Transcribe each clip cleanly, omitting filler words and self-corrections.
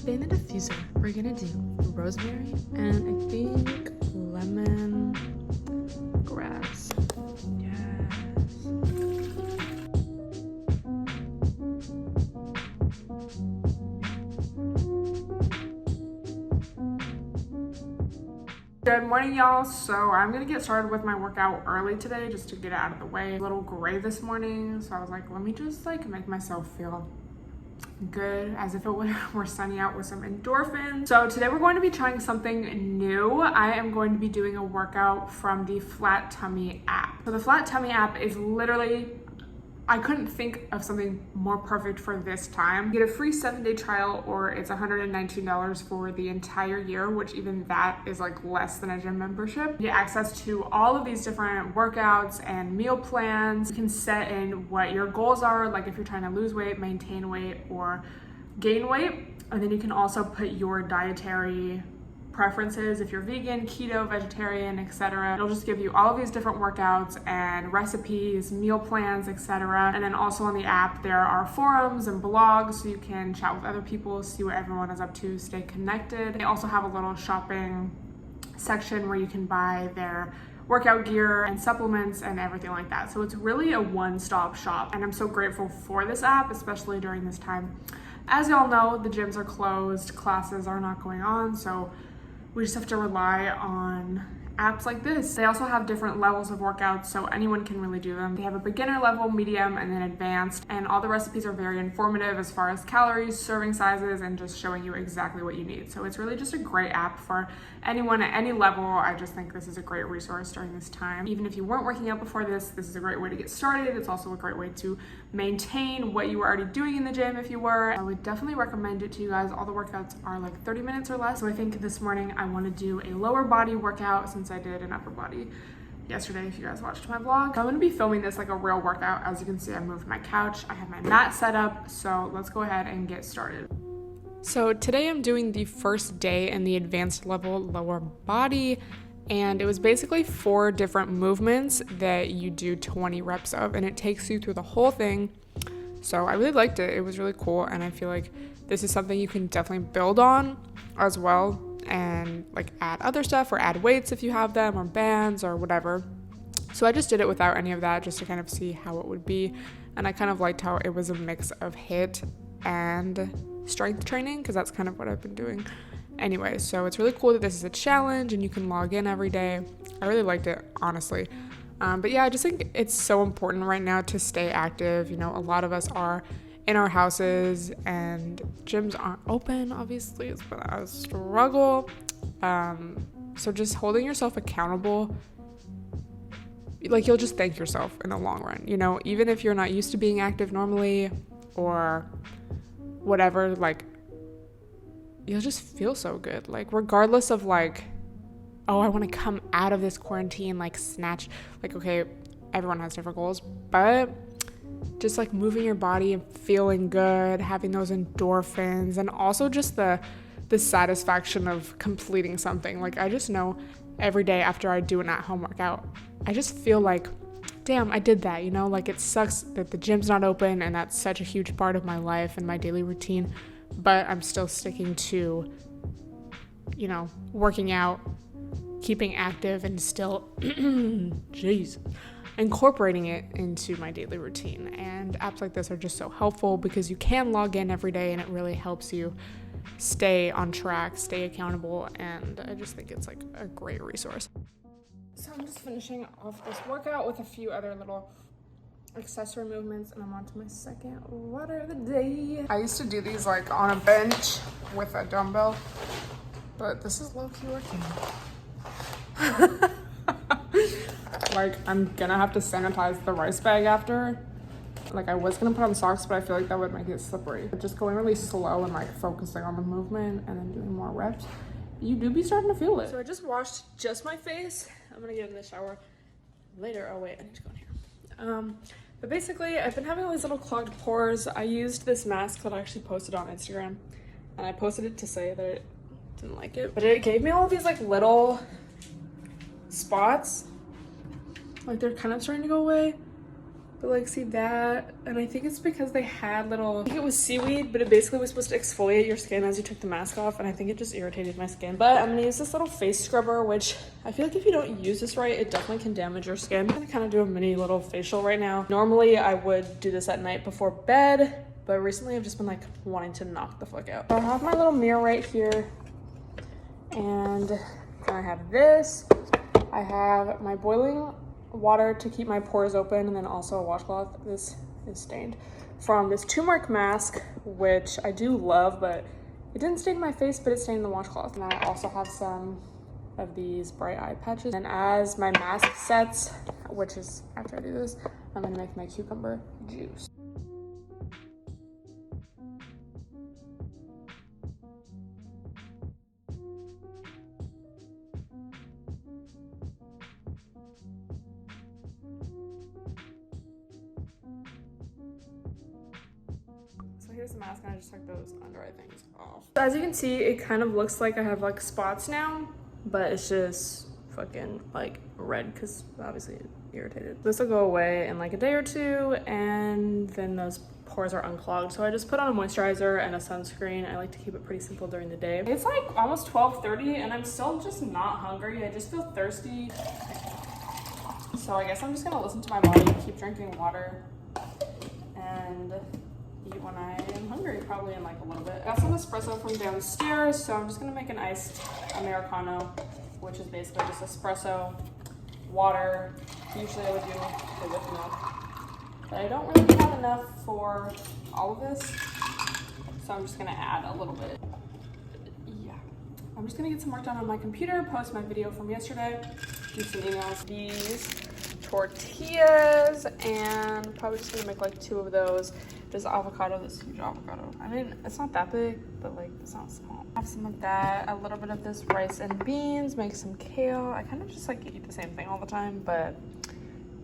today in the diffuser, we're gonna do rosemary and I think lemon grass. Good morning, y'all. So I'm gonna get started with my workout early today just to get it out of the way. A little gray this morning, so I was like, let me just make myself feel good as if it were sunny out with some endorphins. So today we're going to be trying something new. I am going to be doing a workout from the Flat Tummy app. So the Flat Tummy app is literally, I couldn't think of something more perfect for this time. You get a free 7-day trial, or it's $119 for the entire year, which even that is less than a gym membership. You get access to all of these different workouts and meal plans. You can set in what your goals are, like if you're trying to lose weight, maintain weight, or gain weight. And then you can also put your dietary preferences, if you're vegan, keto, vegetarian, etc. It'll just give you all of these different workouts and recipes, meal plans, etc. And then also on the app there are forums and blogs, so you can chat with other people, see what everyone is up to, stay connected. They also have a little shopping section where you can buy their workout gear and supplements and everything like that. So it's really a one-stop shop, and I'm so grateful for this app, especially during this time. As y'all know, the gyms are closed, classes are not going on, so we just have to rely on apps like this. They also have different levels of workouts, so anyone can really do them. They have a beginner level, medium, and then advanced, and all the recipes are very informative as far as calories, serving sizes, and just showing you exactly what you need. So it's really just a great app for anyone at any level. I just think this is a great resource during this time. Even if you weren't working out before this is a great way to get started. It's also a great way to maintain what you were already doing in the gym if you were. I would definitely recommend it to you guys. All the workouts are 30 minutes or less. So I think this morning I want to do a lower body workout since I did an upper body yesterday, if you guys watched my vlog. So I'm going to be filming this like a real workout. As you can see, I moved my couch. I have my mat set up. So let's go ahead and get started. So today I'm doing the first day in the advanced level lower body, and it was basically 4 different movements that you do 20 reps of, and it takes you through the whole thing. So I really liked it. It was really cool, and I feel like this is something you can definitely build on as well, and add other stuff or add weights if you have them, or bands or whatever. So I just did it without any of that just to kind of see how it would be, and I kind of liked how it was a mix of HIIT and strength training, because that's kind of what I've been doing anyway. So it's really cool that this is a challenge and you can log in every day. I really liked it, honestly. But yeah, I just think it's so important right now to stay active. You know, a lot of us are in our houses and gyms aren't open, obviously. It's been a struggle. So just holding yourself accountable, you'll just thank yourself in the long run. You know, even if you're not used to being active normally or whatever, you'll just feel so good. Regardless of oh, I want to come out of this quarantine, snatch, okay, everyone has different goals, but just moving your body and feeling good, having those endorphins, and also just the satisfaction of completing something. I just know every day after I do an at-home workout, I just feel damn, I did that, you know? It sucks that the gym's not open, and that's such a huge part of my life and my daily routine, but I'm still sticking to, you know, working out, keeping active, and still, incorporating it into my daily routine. And apps like this are just so helpful because you can log in every day, and it really helps you stay on track, stay accountable, and I just think it's a great resource. So I'm just finishing off this workout with a few other little accessory movements, and I'm on to my second water of the day. I used to do these on a bench with a dumbbell, but this is low-key working. I'm gonna have to sanitize the rice bag after. I was gonna put on socks, but I feel that would make it slippery. But just going really slow and focusing on the movement and then doing more reps, you do be starting to feel it. So I just washed just my face. I'm gonna get in the shower later. Oh wait, I need to go in here. But basically, I've been having all these little clogged pores. I used this mask that I actually posted on Instagram, and I posted it to say that I didn't like it, but it gave me all of these little spots. They're kind of starting to go away, But like, see that? And I think it's because they had little, I think it was seaweed, but it basically was supposed to exfoliate your skin as you took the mask off. And I think it just irritated my skin. But I'm gonna use this little face scrubber, which I feel like if you don't use this right, it definitely can damage your skin. I'm gonna kind of do a mini little facial right now. Normally I would do this at night before bed, but recently I've just been like wanting to knock the fuck out. So I have my little mirror right here, and then I have this. I have my boiling water to keep my pores open, and then also a washcloth. This is stained from this turmeric mask, which I do love, but it didn't stain my face, but it stained the washcloth. And I also have some of these bright eye patches. And as my mask sets, which is after I do this, I'm gonna make my cucumber juice. Here's the mask, and I just took those under eye things off. So as you can see, it kind of looks like I have like spots now, but it's just fucking like red because obviously it irritated. This will go away in like a day or two, and then those pores are unclogged. So I just put on a moisturizer and a sunscreen. I like to keep it pretty simple during the day. It's like almost 12:30 and I'm still just not hungry. I just feel thirsty. So I guess I'm just gonna listen to my body, keep drinking water, and eat when I am hungry, probably in like a little bit. I got some espresso from downstairs, so I'm just gonna make an iced Americano, which is basically just espresso, water. Usually I would do it with milk, but I don't really have enough for all of this, so I'm just gonna add a little bit. Yeah, I'm just gonna get some work done on my computer, post my video from yesterday, do some emails. These tortillas, and probably just gonna make like 2 of those. This avocado, this huge avocado. I mean, it's not that big, but like it's not small. Have some of that, a little bit of this rice and beans, make some kale. I kind of just like eat the same thing all the time, but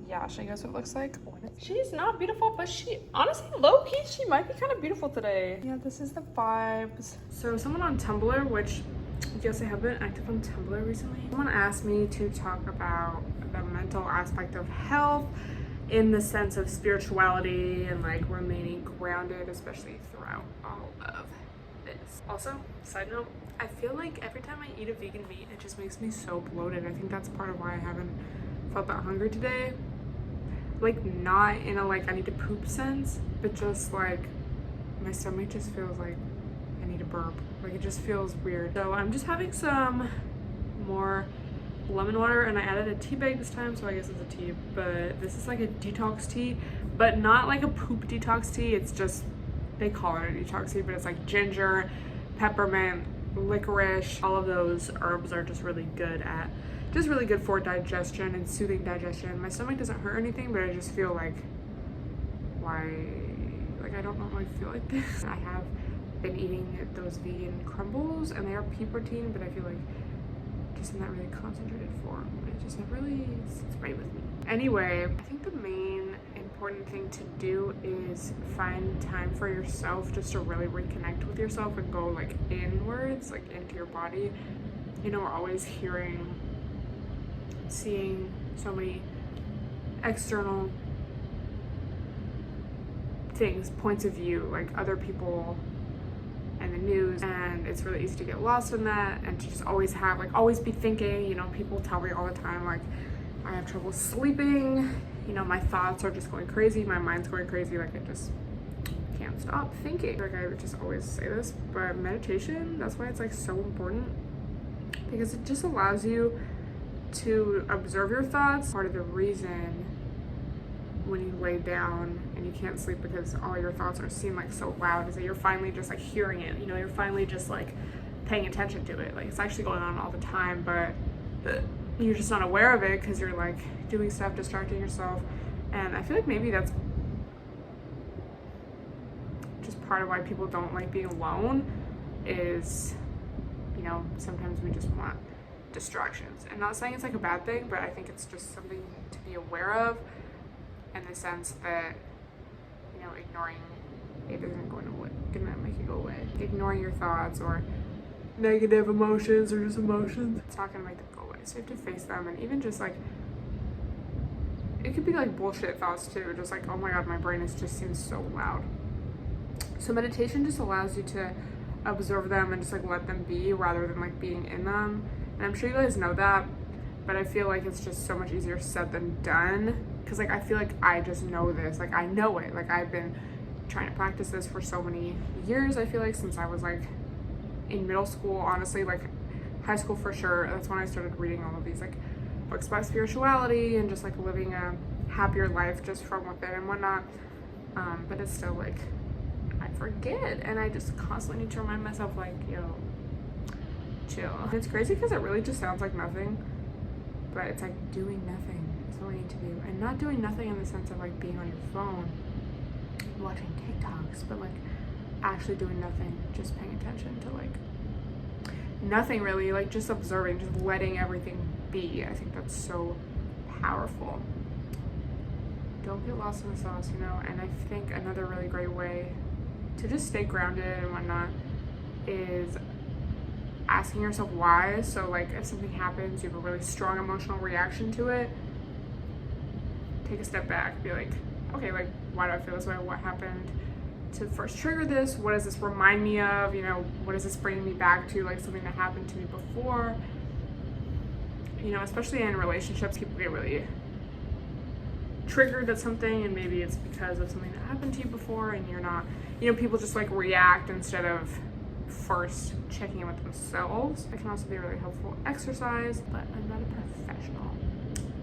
yeah, I'll show you guys what it looks like. She's not beautiful, but she, honestly, low-key, she might be kind of beautiful today. Yeah, this is the vibes. So someone on Tumblr, which yes, I have been active on Tumblr recently. Someone asked me to talk about the mental aspect of health in the sense of spirituality and like remaining grounded, especially throughout all of this. Also, side note, I feel like every time I eat a vegan meat, it just makes me so bloated. I think that's part of why I haven't felt that hungry today. Like, not in a like I need to poop sense, but just like my stomach just feels like I need to burp. Like, it just feels weird. So I'm just having some more lemon water, and I added a tea bag this time, so I guess it's a tea, but this is like a detox tea, but not like a poop detox tea. It's just, they call it a detox tea, but it's like ginger, peppermint, licorice. All of those herbs are just really good for digestion and soothing digestion. My stomach doesn't hurt anything, but I just feel like, why, like I don't normally feel like this. I have been eating those vegan crumbles, and they are pea protein, but I feel like just in that really concentrated form, it just never really sits right with me. Anyway, I think the main important thing to do is find time for yourself, just to really reconnect with yourself and go like inwards, like into your body. You know, we're always seeing so many external things, points of view, like other people and the news, and it's really easy to get lost in that and to just always be thinking. You know, people tell me all the time, like, I have trouble sleeping, you know, my thoughts are just going crazy, my mind's going crazy, like I just can't stop thinking. Like, I would just always say this, but meditation, that's why it's like so important, because it just allows you to observe your thoughts. Part of the reason when you lay down and you can't sleep because all your thoughts seem like so loud is that you're finally just like hearing it. You know, you're finally just like paying attention to it. Like, it's actually going on all the time, but you're just not aware of it because you're like doing stuff, distracting yourself. And I feel like maybe that's just part of why people don't like being alone, is, you know, sometimes we just want distractions. And not saying it's like a bad thing, but I think it's just something to be aware of, in the sense that, you know, ignoring it isn't gonna make it go away. Ignoring your thoughts or negative emotions or just emotions, it's not gonna make them go away. So you have to face them, and even just like it could be like bullshit thoughts too. Just like, oh my God, my brain just seems so loud. So meditation just allows you to observe them and just like let them be rather than like being in them. And I'm sure you guys know that, but I feel like it's just so much easier said than done. Cause like, I feel like I just know this, like I know it. Like I've been trying to practice this for so many years. I feel like since I was like in middle school, honestly, like high school for sure. That's when I started reading all of these like books about spirituality and just like living a happier life just from within and whatnot. But it's still like, I forget, and I just constantly need to remind myself like, yo, chill. And it's crazy because it really just sounds like nothing, but it's like doing nothing is what we need to do. And not doing nothing in the sense of like being on your phone, watching TikToks, but like actually doing nothing, just paying attention to like nothing really, like just observing, just letting everything be. I think that's so powerful. Don't get lost in the sauce, you know. And I think another really great way to just stay grounded and whatnot is asking yourself why. So like if something happens, you have a really strong emotional reaction to it, take a step back, be like, okay, like why do I feel this way? What happened to first trigger this? What does this remind me of? You know, what is this bringing me back to? Like something that happened to me before. You know, especially in relationships, people get really triggered at something, and maybe it's because of something that happened to you before, and you're not, you know, people just like react instead of first checking in with themselves. It can also be a really helpful exercise, but I'm not a professional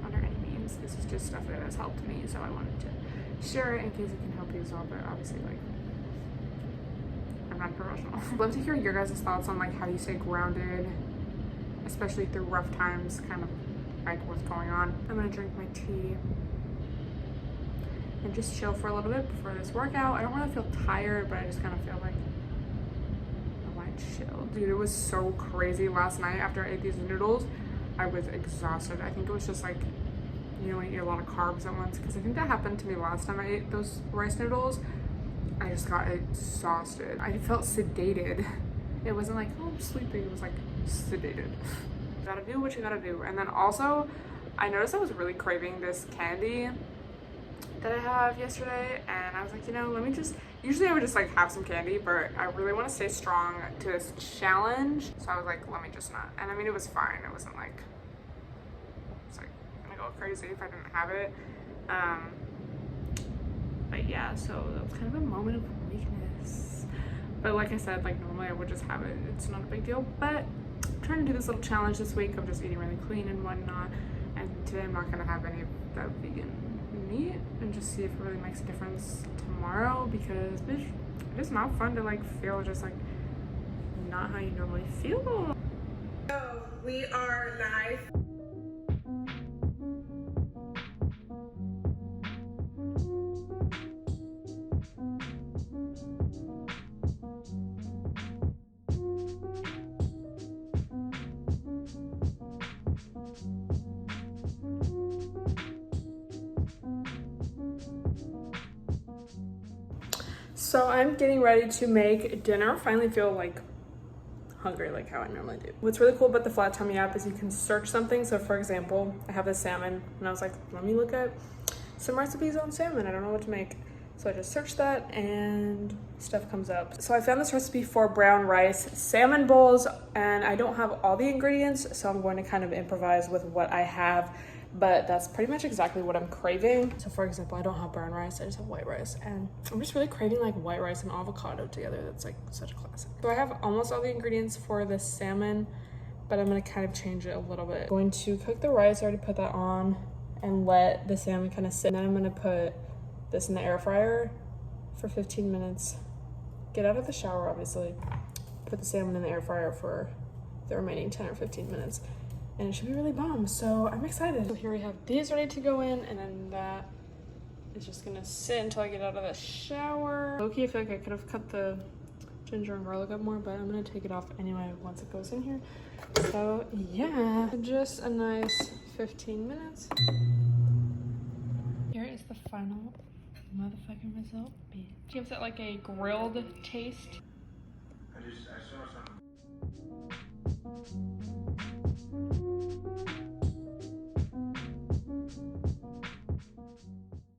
under any means. This is just stuff that has helped me, so I wanted to share it in case it can help you as well. But obviously, like, I'm not a professional. I'd love to hear your guys' thoughts on like how you stay grounded, especially through rough times, kind of like what's going on. I'm gonna drink my tea and just chill for a little bit before this workout. I don't really feel tired, but I just kind of feel like I want to chill. Dude, it was so crazy last night after I ate these noodles. I was exhausted. I think it was just like, you know, when you eat a lot of carbs at once, because I think that happened to me last time I ate those rice noodles. I just got exhausted. I felt sedated. It wasn't like, oh, I'm sleeping. It was like sedated. You gotta do what you gotta do. And then also, I noticed I was really craving this candy that I have yesterday, and I was like, you know, let me just, usually I would just like have some candy, but I really want to stay strong to this challenge, so I was like, let me just not. And I mean, it was fine. It wasn't like, it's like gonna go crazy if I didn't have it. But yeah, so that was kind of a moment of weakness. But like I said, like normally I would just have it. It's not a big deal, but I'm trying to do this little challenge this week of just eating really clean and whatnot. And today I'm not gonna have any of that vegan meat, and just see if it really makes a difference tomorrow, because bitch, it's not fun to like feel just like not how you normally feel. So we are live. So I'm getting ready to make dinner. Finally feel like hungry like how I normally do. What's really cool about the Flat Tummy app is you can search something. So for example, I have this salmon and I was like, let me look at some recipes on salmon. I don't know what to make. So I just searched that and stuff comes up. So I found this recipe for brown rice salmon bowls, and I don't have all the ingredients, so I'm going to kind of improvise with what I have. But that's pretty much exactly what I'm craving. So for example, I don't have brown rice, I just have white rice. And I'm just really craving like white rice and avocado together. That's like such a classic. So I have almost all the ingredients for the salmon, but I'm gonna kind of change it a little bit. I'm going to cook the rice, I already put that on, and let the salmon kind of sit. And then I'm gonna put this in the air fryer for 15 minutes. Get out of the shower, obviously. Put the salmon in the air fryer for the remaining 10 or 15 minutes. And it should be really bomb, so I'm excited. So here we have these ready to go in, and then that is just gonna sit until I get out of the shower. Okay, I feel like I could have cut the ginger and garlic up more, but I'm gonna take it off anyway once it goes in here. So yeah, just a nice 15 minutes. Here is the final motherfucking result. Gives it like a grilled taste. I saw something.